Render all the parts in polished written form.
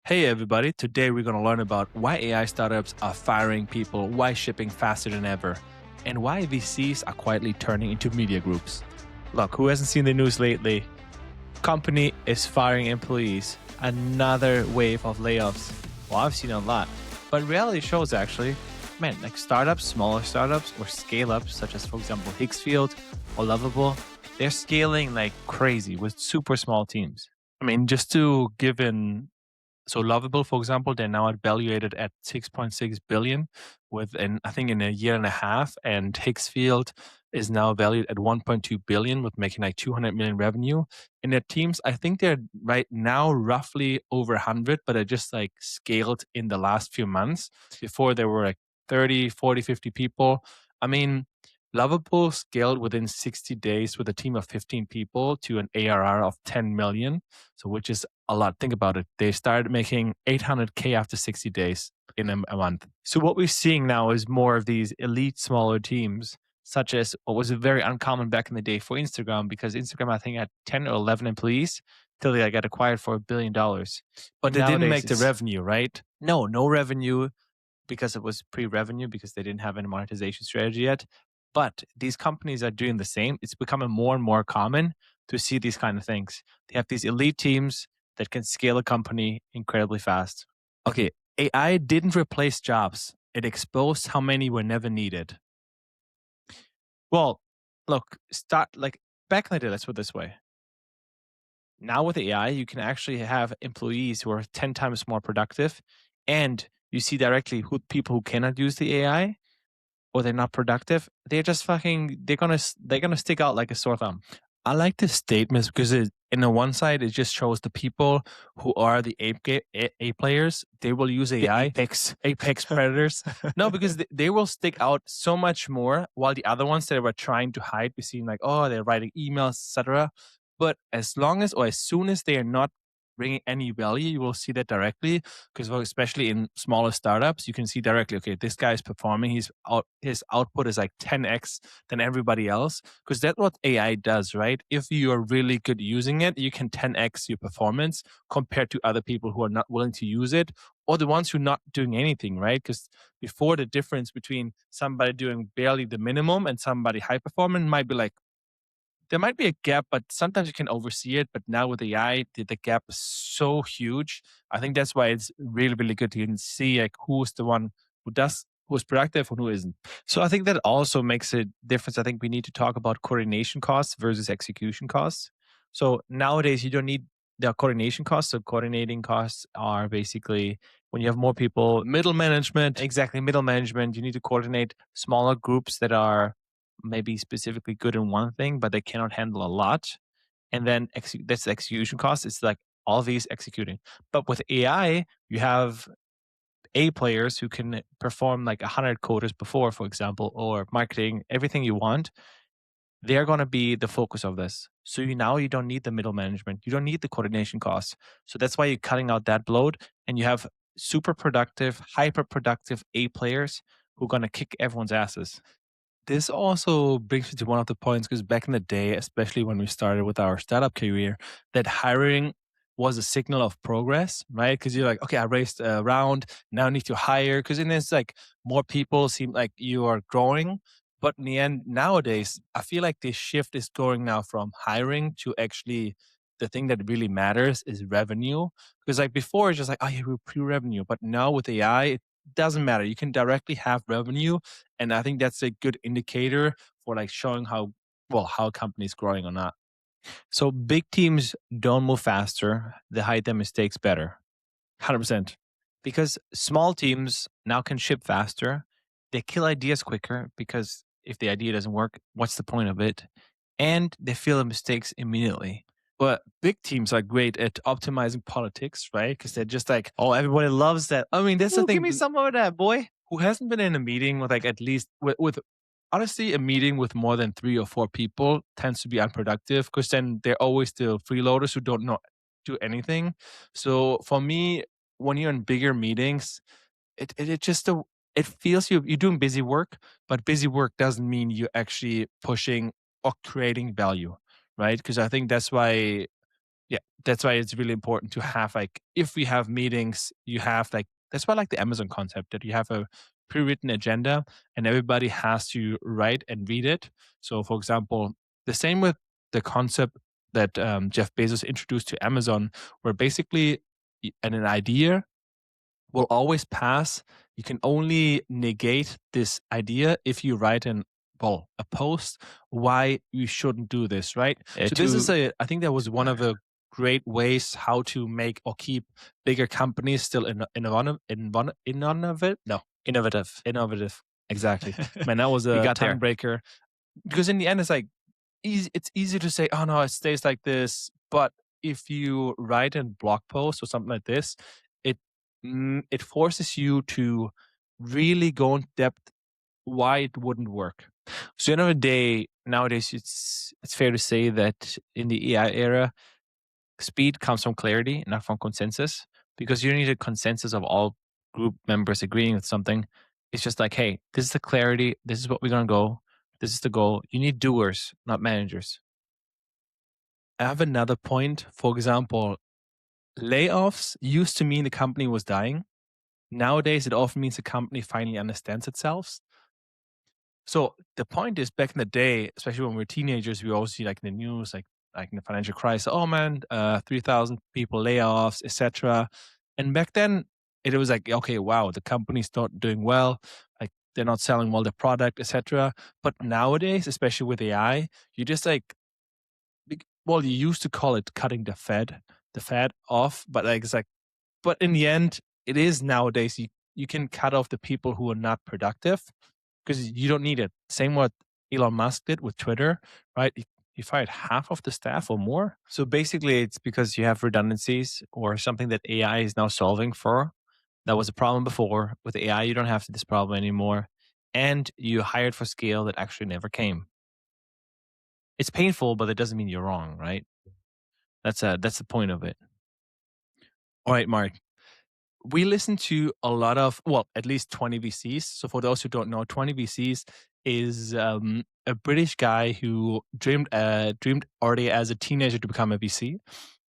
Hey everybody, today we're going to learn about why AI startups are firing people, why shipping faster than ever, and why VCs are quietly turning into media groups. Look, who hasn't seen the news lately? Company is firing employees, another wave of layoffs. Well, I've seen a lot, but reality shows actually, man, like startups, smaller startups, or scale ups, such as, for example, Higgsfield or Lovable, they're scaling like crazy with super small teams. I mean, just to give in so Lovable, for example, they're now valuated at 6.6 billion within, I think, in a year and a half. And Higgsfield is now valued at 1.2 billion with making like 200 million revenue. In their teams, I think they're right now roughly over 100, but they're just like scaled in the last few months. Before there were like 30, 40, 50 people. I mean, Lovable scaled within 60 days with a team of 15 people to an ARR of 10 million. So, which is a lot. Think about it. They started making 800K after 60 days in a month. So what we're seeing now is more of these elite smaller teams, such as what was very uncommon back in the day for Instagram, because Instagram, I think, had 10 or 11 employees till they got acquired for $1 billion. But they didn't make the revenue, right? No revenue because it was pre-revenue because they didn't have any monetization strategy yet. But these companies are doing the same. It's becoming more and more common to see these kind of things. They have these elite teams that can scale a company incredibly fast. Okay, AI didn't replace jobs. It exposed how many were never needed. Well, look, start like back in the day, let's put it this way. Now with AI, you can actually have employees who are 10 times more productive, and you see directly who people who cannot use the AI or they're not productive, they're just fucking they're gonna stick out like a sore thumb. I like this statement because in the one side it just shows the people who are the A players. They will use AI. Apex predators. No, because they will stick out so much more, while the other ones that were trying to hide, we seem like, oh, they're writing emails, etc. But as long as or as soon as they are not bringing any value, you will see that directly. Because especially in smaller startups, you can see directly, okay, this guy is performing. His output is like 10x than everybody else. Because that's what AI does, right? If you are really good using it, you can 10x your performance compared to other people who are not willing to use it, or the ones who are not doing anything, right? Because before, the difference between somebody doing barely the minimum and somebody high performing might be like, there might be a gap, but sometimes you can oversee it. But now with AI, the gap is so huge. I think that's why it's really, really good to even see like who's the one who's productive and who isn't. So I think that also makes a difference. I think we need to talk about coordination costs versus execution costs. So nowadays you don't need the coordination costs. So coordinating costs are basically when you have more people, middle management, exactly, middle management, you need to coordinate smaller groups that are maybe specifically good in one thing, but they cannot handle a lot. And then that's the execution cost. It's like all these executing. But with AI, you have A players who can perform like 100 coders before, for example, or marketing, everything you want. They're going to be the focus of this. So now you don't need the middle management. You don't need the coordination costs. So that's why you're cutting out that bloat and you have super productive, hyper productive A players who are going to kick everyone's asses. This also brings me to one of the points because back in the day, especially when we started with our startup career, that hiring was a signal of progress, right? Because you're like, okay, I raised a round, now I need to hire. Because in this, like, more people seem like you are growing. But in the end, nowadays, I feel like this shift is going now from hiring to actually the thing that really matters is revenue. Because like before, it's just like, oh, yeah, we're pre-revenue. But now with AI, it doesn't matter. You can directly have revenue, and I think that's a good indicator for like showing how a company is growing or not. So big teams don't move faster, they hide their mistakes better. 100%. Because small teams now can ship faster, they kill ideas quicker because if the idea doesn't work, what's the point of it? And they feel the mistakes immediately. But big teams are great at optimizing politics, right? Because they're just like, oh, everybody loves that. I mean, that's the thing. Give me some of that, boy. Who hasn't been in a meeting with like at least with honestly a meeting with more than 3 or 4 people tends to be unproductive because then they're always the freeloaders who don't know do anything. So for me, when you're in bigger meetings, it just it feels you're doing busy work, but busy work doesn't mean you're actually pushing or creating value, right? Because I think that's why Yeah, that's why it's really important to have like if we have meetings, you have like that's why I like the Amazon concept that you have a pre-written agenda and everybody has to write and read it. So, for example, the same with the concept that Jeff Bezos introduced to Amazon, where basically an idea will always pass. You can only negate this idea if you write a post why you shouldn't do this, right? So this is I think that was one of the great ways how to make or keep bigger companies still innovative. Exactly. Man, that was We a got tongue there. breaker. Because in the end, it's like it's easy to say, oh no, it stays like this. But if you write a blog post or something like this, it it forces you to really go in depth why it wouldn't work. So end of the day, nowadays it's fair to say that in the AI era, speed comes from clarity, not from consensus, because you need a consensus of all group members agreeing with something. It's just like, hey, this is the clarity. This is what we're gonna go. This is the goal. You need doers, not managers. I have another point. For example, layoffs used to mean the company was dying. Nowadays, it often means the company finally understands itself. So the point is, back in the day, especially when we were teenagers, we always see like in the news, like in the financial crisis, oh man, 3,000 people layoffs, etc. And back then, it was like, okay, wow, the company's not doing well, like they're not selling well the product, etc. But nowadays, especially with AI, you just like, well, you used to call it cutting the fat off, but like it's like, but in the end, it is nowadays you can cut off the people who are not productive because you don't need it. Same what Elon Musk did with Twitter, right? He fired half of the staff or more. So basically, it's because you have redundancies or something that AI is now solving for. That was a problem before. With AI, you don't have this problem anymore. And you hired for scale that actually never came. It's painful, but it doesn't mean you're wrong, right? That's the point of it. All right, Mark. We listen to a lot of, well, at least 20 VCs. So for those who don't know, 20 VCs is a British guy who dreamed already as a teenager to become a VC.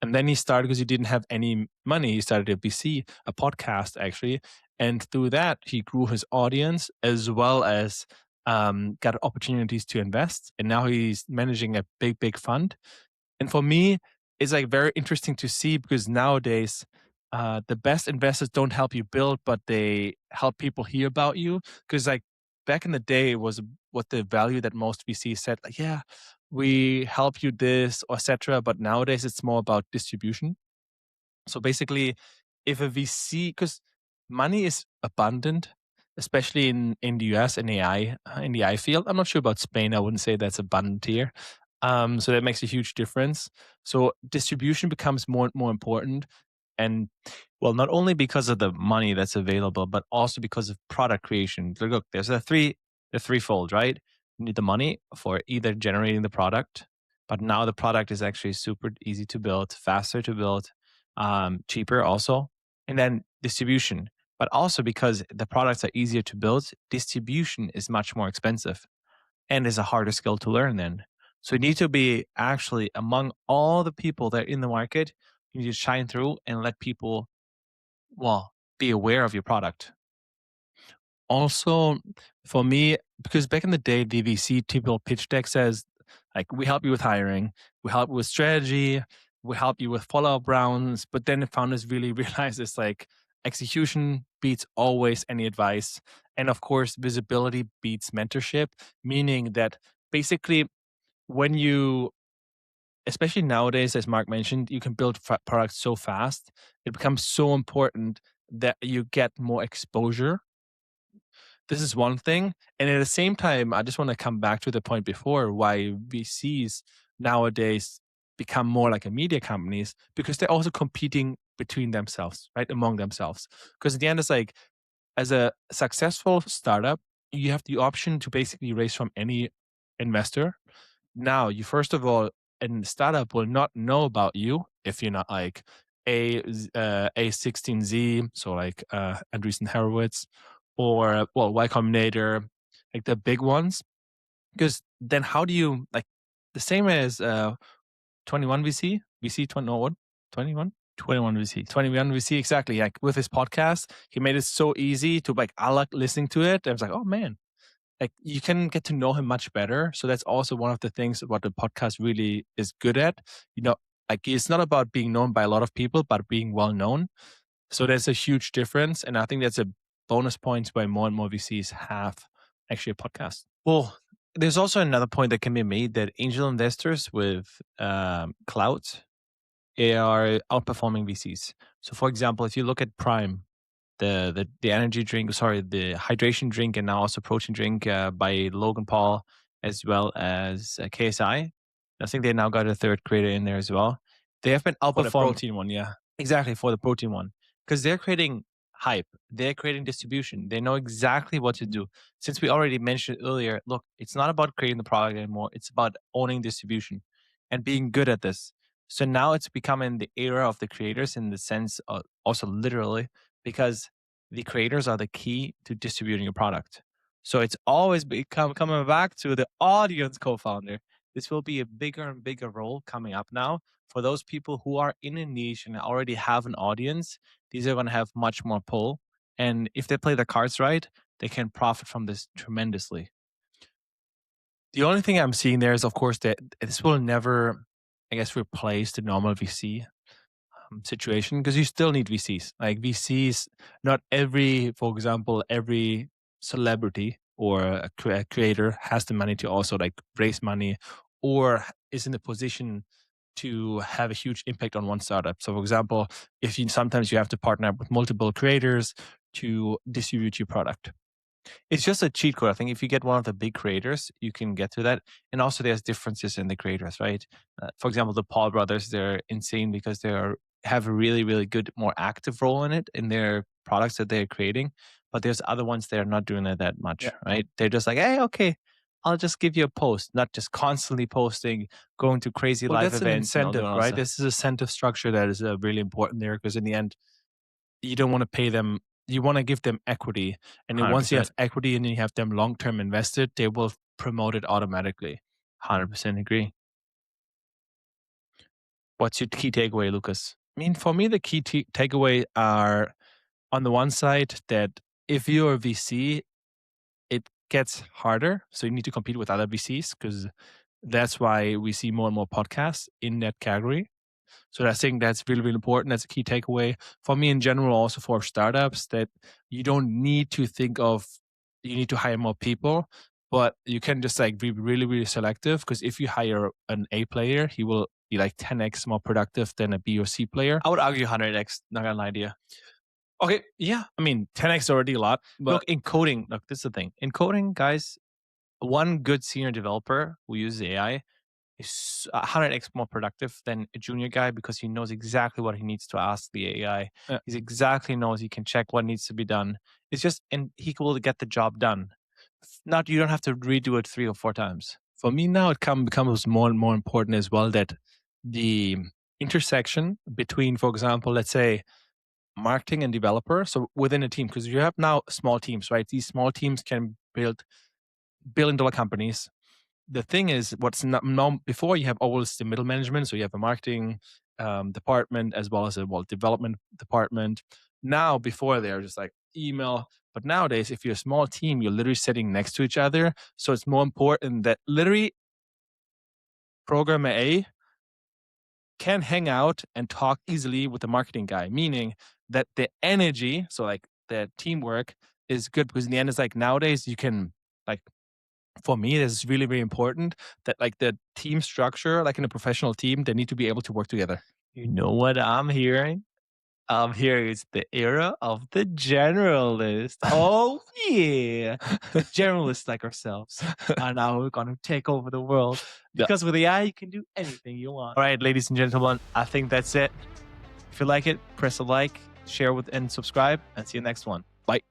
And then he started because he didn't have any money. He started a VC, a podcast actually. And through that, he grew his audience as well as got opportunities to invest. And now he's managing a big fund. And for me, it's like very interesting to see because nowadays, the best investors don't help you build, but they help people hear about you. Because like back in the day, it was what the value that most VCs said, like, yeah, we help you this, or etc. But nowadays, it's more about distribution. So basically, if a VC, because money is abundant, especially in the US and AI in the AI field. I'm not sure about Spain. I wouldn't say that's abundant here. So that makes a huge difference. So distribution becomes more and more important, and well, not only because of the money that's available, but also because of product creation. Look, there's the threefold, right? You need the money for either generating the product, but now the product is actually super easy to build, faster to build, cheaper also, and then distribution. But also because the products are easier to build, distribution is much more expensive and is a harder skill to learn then. So you need to be actually among all the people that are in the market, you need to shine through and let people, well, be aware of your product. Also, for me, because back in the day, the VC typical pitch deck says, like, we help you with hiring, we help you with strategy, we help you with follow up rounds. But then the founders really realize it's like execution beats always any advice. And of course, visibility beats mentorship, meaning that basically when you, especially nowadays, as Mark mentioned, you can build products so fast, it becomes so important that you get more exposure. This is one thing. And at the same time, I just want to come back to the point before why VCs nowadays become more like a media companies because they're also competing between themselves, right? Among themselves. Because at the end, it's like as a successful startup, you have the option to basically raise from any investor. Now, you first of all, and the startup will not know about you if you're not like A16Z, so like Andreessen Horowitz, or well, Y Combinator, like the big ones. Because then, how do you like the same as 21 VC, VC 20, no, what? 21? 21 VC, exactly. Like with his podcast, he made it so easy to like, I like listening to it. I was like, oh man, like you can get to know him much better. So that's also one of the things what the podcast really is good at. You know, like it's not about being known by a lot of people, but being well known. So there's a huge difference. And I think that's a bonus point why more and more VCs have actually a podcast. Well, there's also another point that can be made that angel investors with clouds are outperforming VCs. So, for example, if you look at Prime, the energy drink, sorry, the hydration drink, and now also protein drink by Logan Paul, as well as KSI. I think they now got a third creator in there as well. They have been outperformed. For the protein one, yeah. Exactly, for the protein one. Because they're creating hype, they're creating distribution, they know exactly what to do. Since we already mentioned earlier, look, it's not about creating the product anymore, it's about owning distribution and being good at this. So now it's becoming the era of the creators in the sense of also literally, because the creators are the key to distributing your product. So it's always coming back to the audience co-founder. This will be a bigger and bigger role coming up now for those people who are in a niche and already have an audience. These are going to have much more pull. And if they play the cards right, they can profit from this tremendously. The only thing I'm seeing there is, of course, that this will never, I guess, replace the normal VC situation, because you still need VCs. Like VCs, not every, for example, every celebrity or a creator has the money to also like raise money or is in a position to have a huge impact on one startup. So, for example, if you sometimes you have to partner up with multiple creators to distribute your product. It's just a cheat code. I think if you get one of the big creators, you can get to that. And also, there's differences in the creators, right? For example, the Paul brothers, they're insane because have a really, really good, more active role in it in their products that they're creating. But there's other ones that are not doing it that much, right? They're just like, hey, okay, I'll just give you a post, not just constantly posting, going to crazy live events. That's an incentive, right? This is a incentive structure that is really important there, because in the end, you don't want to pay them. You want to give them equity. And then once you have equity and then you have them long-term invested, they will promote it automatically. 100% agree. What's your key takeaway, Lucas? I mean, for me, the key takeaway are on the one side that if you're a VC, it gets harder. So you need to compete with other VCs, because that's why we see more and more podcasts in that category. So I think that's really, really important. That's a key takeaway for me in general, also for startups, that you don't need to think of, you need to hire more people, but you can just like be really, really selective, because if you hire an A player, he will be like 10x more productive than a B or C player. I would argue 100x, not gonna lie to you. Okay, yeah. I mean, 10x is already a lot. But look, in coding, look, this is the thing. In coding, guys, one good senior developer who uses AI is 100x more productive than a junior guy, because he knows exactly what he needs to ask the AI. Yeah. He exactly knows, he can check what needs to be done. It's just, and he will get the job done. Not, you don't have to redo it 3 or 4 times. For me now, it becomes more and more important as well that the intersection between, for example, let's say marketing and developer, so within a team, because you have now small teams, right? These small teams can build billion-dollar companies. The thing is, what's not before, you have always the middle management. So you have a marketing department as well as a development department. Now, before they're just like email, but nowadays, if you're a small team, you're literally sitting next to each other. So it's more important that literally programmer A can hang out and talk easily with the marketing guy, meaning that the energy, so like the teamwork is good, because in the end, it's like nowadays you can like, for me, it's really, really important that like the team structure, like in a professional team, they need to be able to work together. You know what I'm hearing? I'm hearing it's the era of the generalist. Oh yeah. The generalists like ourselves are now going to take over the world, because with AI, you can do anything you want. All right, ladies and gentlemen, I think that's it. If you like it, press a like, share with, and subscribe, and see you next one. Bye.